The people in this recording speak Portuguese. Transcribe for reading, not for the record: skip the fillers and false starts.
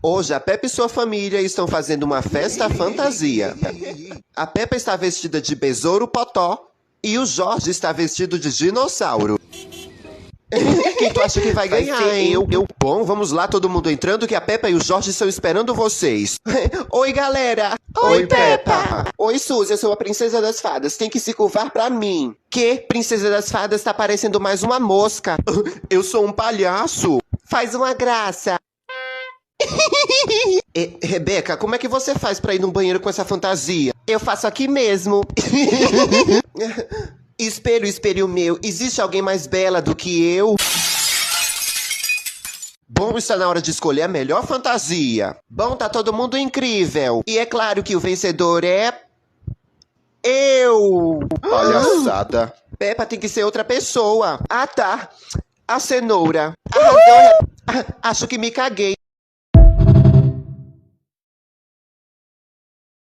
Hoje a Peppa e sua família estão fazendo uma festa fantasia. A Peppa está vestida de besouro potó e o Jorge está vestido de dinossauro. Quem tu acha que vai ganhar, hein? Bom, vamos lá, todo mundo entrando, que a Peppa e o Jorge estão esperando vocês. Oi, galera! Oi, Peppa! Oi, Suzy, eu sou a princesa das fadas, tem que se curvar pra mim. Que? Princesa das fadas tá parecendo mais uma mosca. Eu sou um palhaço. Faz uma graça. Rebeca, como é que você faz pra ir no banheiro com essa fantasia? Eu faço aqui mesmo. Espelho, espelho meu, existe alguém mais bela do que eu? Bom, está na hora de escolher a melhor fantasia. Bom, tá todo mundo incrível. E é claro que o vencedor é... eu! Palhaçada. Peppa tem que ser outra pessoa. Ah, tá. A cenoura. Acho que me caguei.